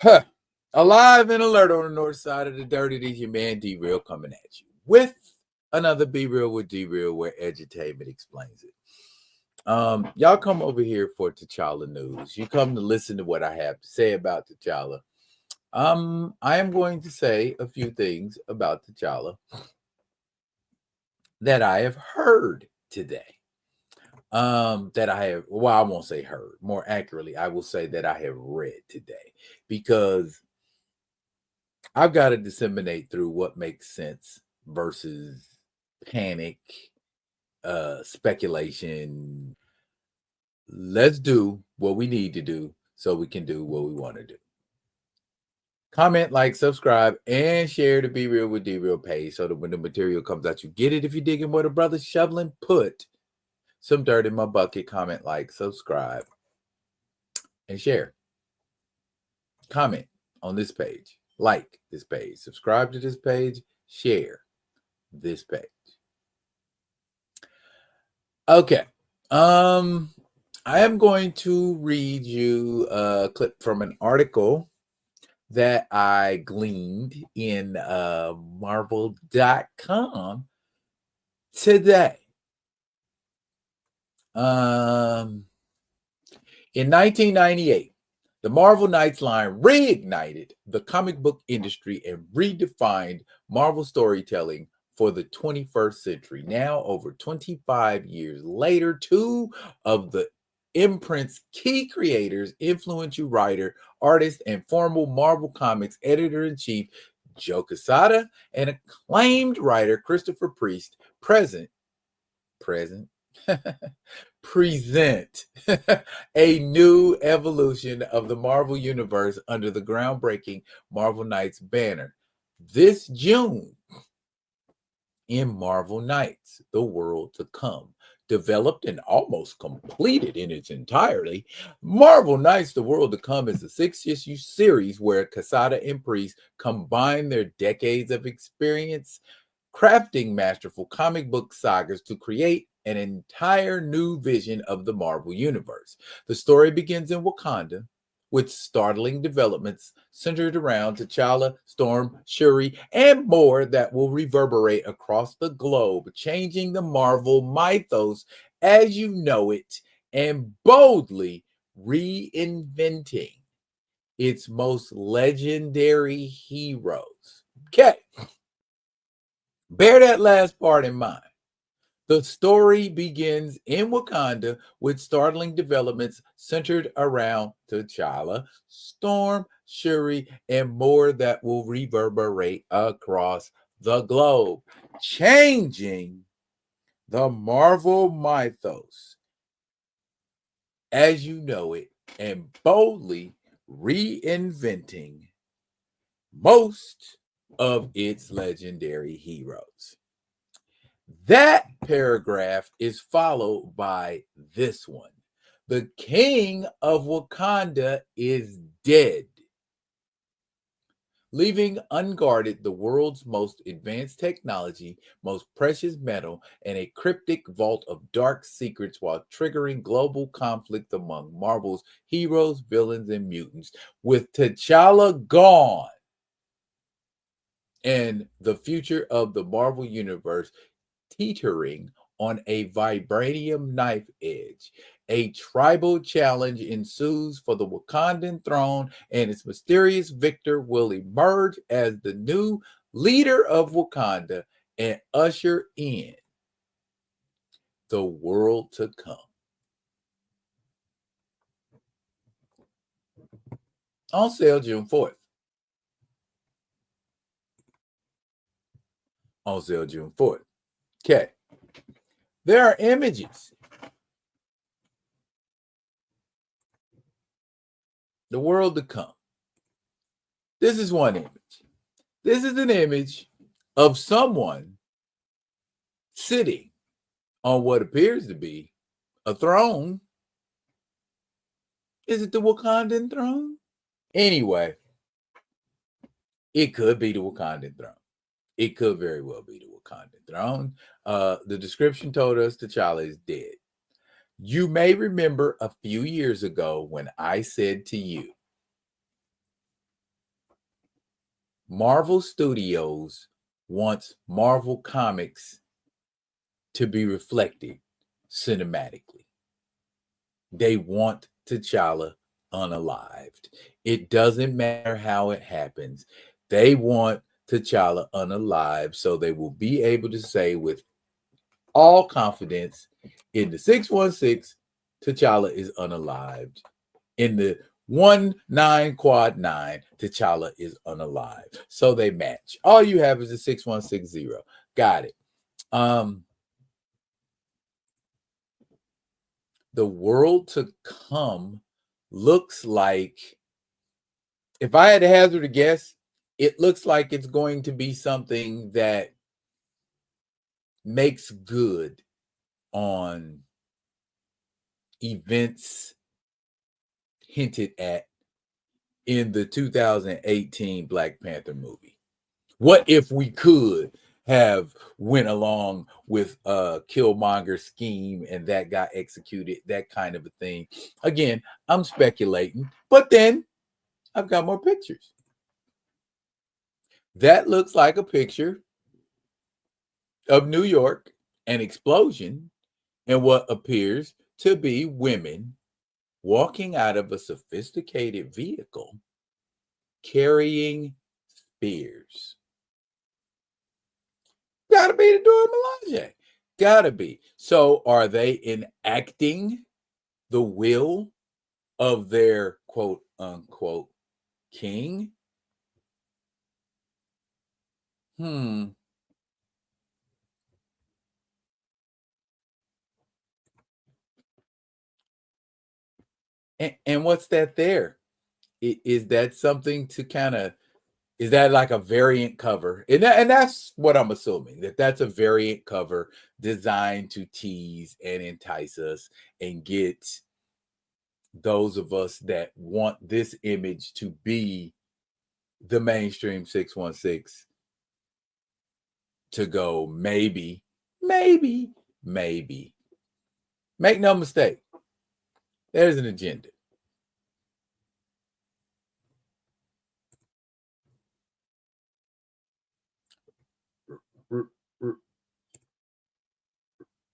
Huh. Alive and alert on the north side of the dirt, it is your man D-Real coming at you with another Be Real with D-Real where edutainment explains it. Y'all come over here for T'Challa news. You come to listen to what I have to say about T'Challa. I am going to say a few things about T'Challa that I have heard today. That I have, well, I won't say heard. More accurately, I will say that I have read today because I've got to disseminate through what makes sense versus panic, speculation. Let's do what we need to do so we can do what we want to do. Comment, like, subscribe, and share the Be Real with D-Real page so that when the material comes out, you get it. If you're digging what a brother's shoveling, put some dirt in my bucket. Comment, like, subscribe, and share. Comment on this page. Like this page. Subscribe to this page. Share this page. Okay. I am going to read you a clip from an article that I gleaned in Marvel.com today. In 1998, the Marvel Knights line reignited the comic book industry and redefined Marvel storytelling for the 21st century. Now, over 25 years later, two of the imprint's key creators, influential writer, artist, and former Marvel Comics editor-in-chief Joe Quesada and acclaimed writer Christopher Priest present present a new evolution of the Marvel Universe under the groundbreaking Marvel Knights banner. This June, in Marvel Knights, The World to Come, developed and almost completed in its entirety, Marvel Knights, The World to Come is a 6-issue series where Quesada and Priest combine their decades of experience crafting masterful comic book sagas to create an entire new vision of the Marvel Universe. The story begins in Wakanda, with startling developments centered around T'Challa, Storm, Shuri, and more that will reverberate across the globe, changing the Marvel mythos as you know it and boldly reinventing its most legendary heroes. Okay, bear that last part in mind. The story begins in Wakanda with startling developments centered around T'Challa, Storm, Shuri, and more that will reverberate across the globe, changing the Marvel mythos as you know it and boldly reinventing most of its legendary heroes. That paragraph is followed by this one. The king of Wakanda is dead, leaving unguarded the world's most advanced technology, most precious metal, and a cryptic vault of dark secrets while triggering global conflict among Marvel's heroes, villains, and mutants. With T'Challa gone and the future of the Marvel Universe teetering on a vibranium knife edge, a tribal challenge ensues for the Wakandan throne, and its mysterious victor will emerge as the new leader of Wakanda and usher in the world to come. On sale June 4th. On sale June 4th. Okay. There are images. The world to come. This is one image. This is an image of someone sitting on what appears to be a throne. Is it the Wakandan throne? Anyway, it could be the Wakandan throne. It could very well be the Wakandan throne. The description told us T'Challa is dead. You may remember a few years ago when I said to you Marvel Studios wants Marvel Comics to be reflected cinematically. They want T'Challa unalived. It doesn't matter how it happens. They want T'Challa unalived so they will be able to say with all confidence in the 616, T'Challa is unalived. In the 1-9 quad 9, T'Challa is unalived. So they match. All you have is a 6160. Got it. The world to come looks like, if I had to hazard a guess, it looks like it's going to be something that makes good on events hinted at in the 2018 Black Panther movie. What if we could have went along with Killmonger's scheme and that got executed, that kind of a thing? Again, I'm speculating, but then I've got more pictures. That looks like a picture of New York, an explosion, and what appears to be women walking out of a sophisticated vehicle carrying spears. Gotta be the Dora Milaje. Gotta be. So are they enacting the will of their quote unquote king? And what's that there? Is that something to kind of, is that like a variant cover? And that's what I'm assuming, that that's a variant cover designed to tease and entice us and get those of us that want this image to be the mainstream 616 to go, maybe. Make no mistake, there's an agenda.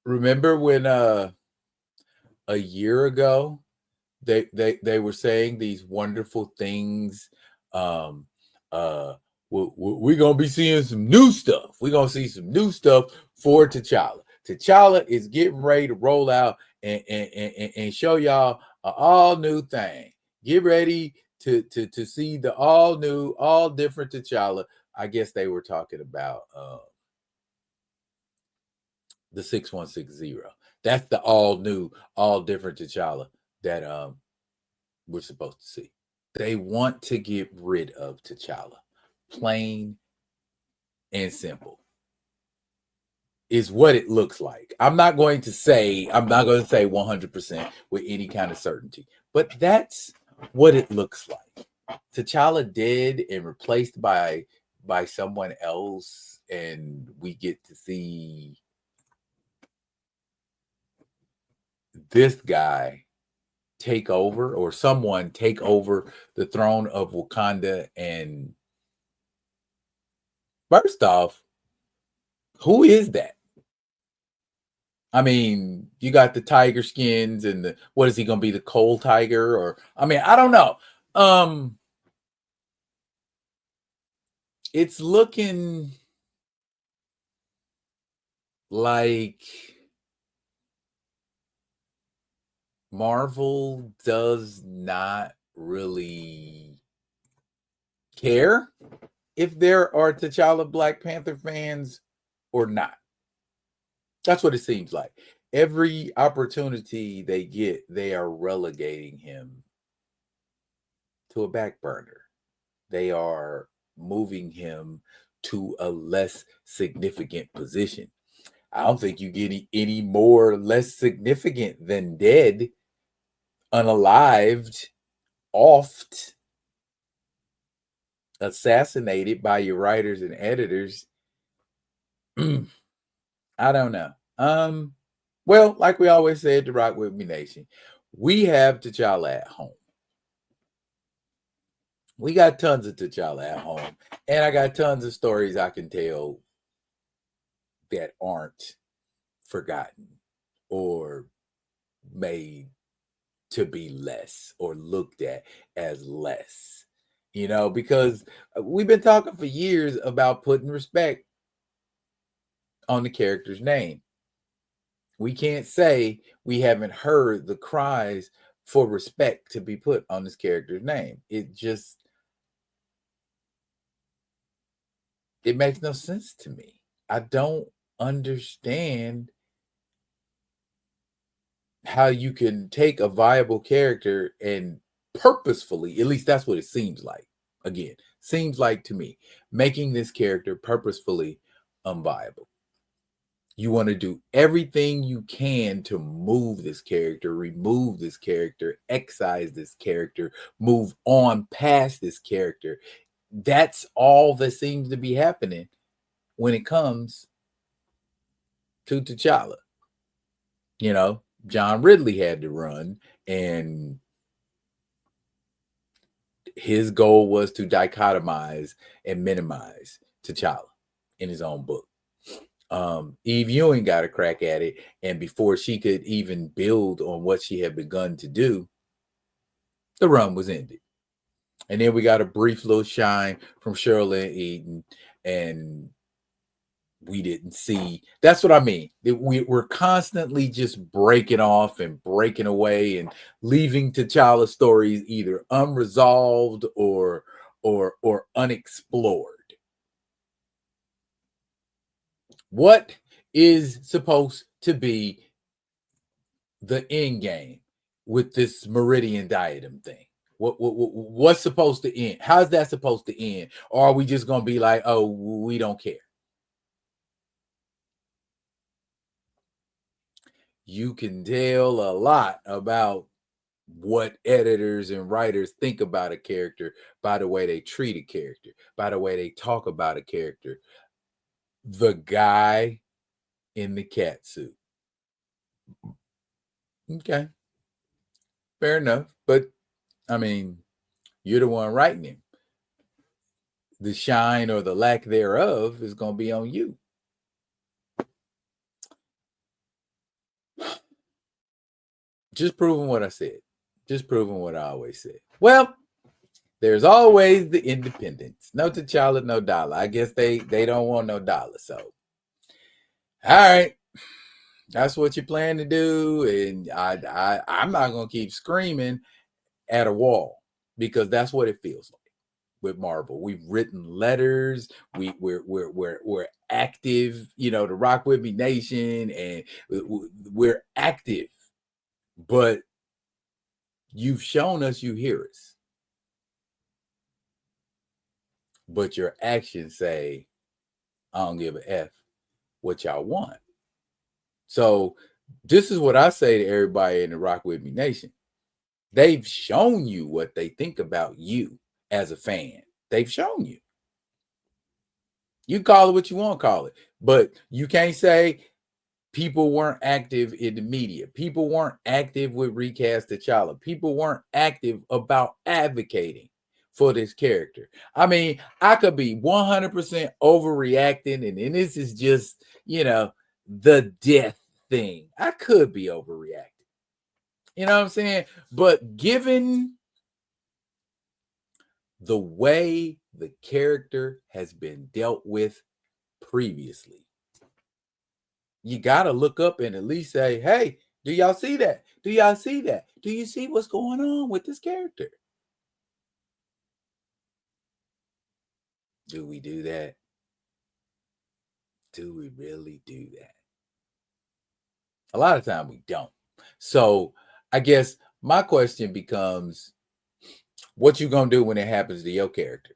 Remember when a year ago they were saying these wonderful things? We're gonna be seeing some new stuff. We're gonna see some new stuff for T'Challa. T'Challa is getting ready to roll out and show y'all an all new thing. Get ready to see the all new, all different T'Challa. I guess they were talking about the 6160. That's the all new, all different T'Challa that we're supposed to see. They want to get rid of T'Challa. Plain and simple is what it looks like. I'm not going to say 100% with any kind of certainty, but that's what it looks like. T'Challa dead and replaced by someone else, and we get to see this guy take over, or someone take over the throne of Wakanda. And first off, who is that? I mean, you got the tiger skins and the, what is he going to be, the cold tiger? Or, I mean, I don't know. It's looking like Marvel does not really care if there are T'Challa Black Panther fans or not. That's what it seems like. Every opportunity they get, they are relegating him to a back burner. They are moving him to a less significant position. I don't think you get any more less significant than dead, unalived, offed, assassinated by your writers and editors. I don't know. Well, like we always said to Rock With Me Nation, we have T'Challa at home. We got tons of T'Challa at home, and I got tons of stories I can tell that aren't forgotten or made to be less or looked at as less, because we've been talking for years about putting respect on the character's name. We can't say we haven't heard the cries for respect to be put on this character's name. It makes no sense to me. I don't understand how you can take a viable character and purposefully, at least that's what it seems like. Again, seems like to me, making this character purposefully unviable. You want to do everything you can to move this character, remove this character, excise this character, move on past this character. That's all that seems to be happening when it comes to T'Challa. John Ridley had to run, and his goal was to dichotomize and minimize T'Challa in his own book. Eve Ewing got a crack at it, and before she could even build on what she had begun to do, the run was ended. And then we got a brief little shine from Cheryl Lynn Eden, and we didn't see. That's what I mean. We're constantly just breaking off and breaking away and leaving T'Challa stories either unresolved or unexplored. What is supposed to be the end game with this Meridian diadem thing? What's supposed to end? How's that supposed to end? Or are we just going to be like, oh, we don't care? You can tell a lot about what editors and writers think about a character by the way they treat a character, by the way they talk about a character. The guy in the cat suit. Okay. Fair enough. But I mean, you're the one writing him. The shine or the lack thereof is going to be on you. Just proving what I said. Just proving what I always said. Well, there's always the independents. No T'Challa, no dollar. I guess they don't want no dollar. So, all right. That's what you plan to do. And I'm not going to keep screaming at a wall because that's what it feels like with Marvel. We've written letters. We're active, the Rock With Me Nation, and we're active. But you've shown us you hear us. But your actions say, I don't give a F what y'all want. So this is what I say to everybody in the Rock With Me Nation. They've shown you what they think about you as a fan. They've shown you. You call it what you want to call it. But you can't say people weren't active in the media. People weren't active with Recast T'Challa. People weren't active about advocating for this character. I mean, I could be 100% overreacting, and this is just, the death thing. I could be overreacting. You know what I'm saying? But given the way the character has been dealt with previously, you got to look up and at least say, hey, do y'all see that? Do y'all see that? Do you see what's going on with this character? Do we do that? Do we really do that? A lot of time we don't. So I guess my question becomes, what you gonna do when it happens to your character?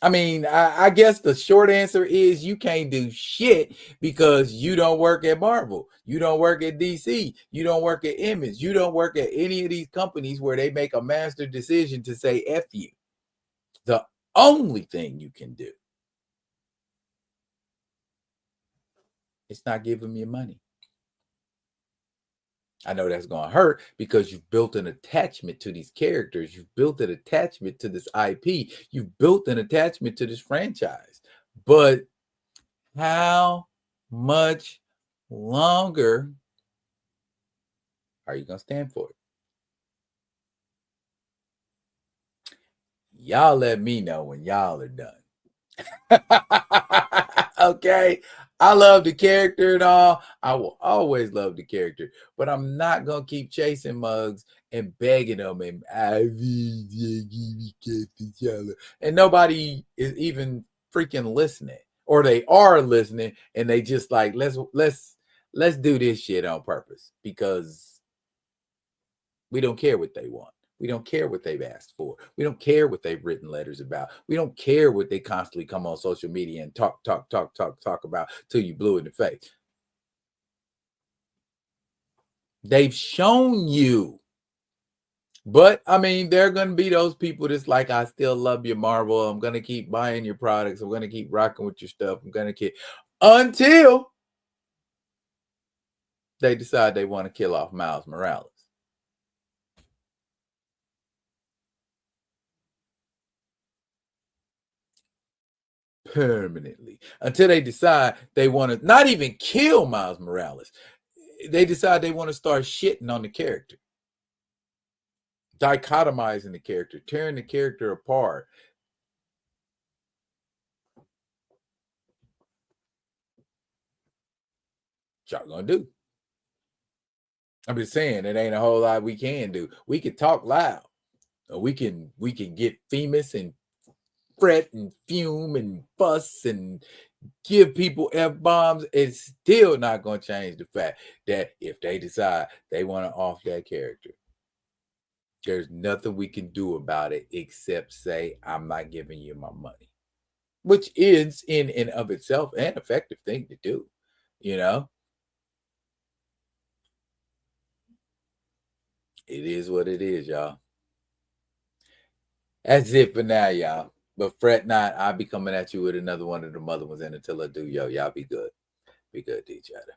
I mean, I guess the short answer is you can't do shit because you don't work at Marvel. You don't work at DC. You don't work at Image. You don't work at any of these companies where they make a master decision to say F you. The only thing you can do is not give them your money. I know that's going to hurt because you've built an attachment to these characters. You've built an attachment to this IP. You've built an attachment to this franchise. But how much longer are you going to stand for it? Y'all let me know when y'all are done. Okay. I love the character and all. I will always love the character, but I'm not gonna keep chasing mugs and begging them and and nobody is even freaking listening, or they are listening and they just like let's do this shit on purpose because we don't care what they want. We don't care what they've asked for. We don't care what they've written letters about. We don't care what they constantly come on social media and talk about till you blue in the face. They've shown you. But I mean, there are going to be those people that's like, I still love you, Marvel. I'm going to keep buying your products. I'm going to keep rocking with your stuff. I'm going to keep until they decide they want to kill off Miles Morales. Permanently, until they decide they want to not even kill Miles Morales. They decide they want to start shitting on the character, dichotomizing the character, tearing the character apart. What y'all gonna do? I'm just saying it ain't a whole lot we can do. We can talk loud, or we can get famous and fret and fume and fuss and give people F-bombs. It's still not going to change the fact that if they decide they want to off that character, there's nothing we can do about it except say, I'm not giving you my money, which is in and of itself an effective thing to do, you know? It is what it is, y'all. That's it for now, y'all. But fret not, I'll be coming at you with another one of the other ones. And until I do, y'all be good. Be good to each other.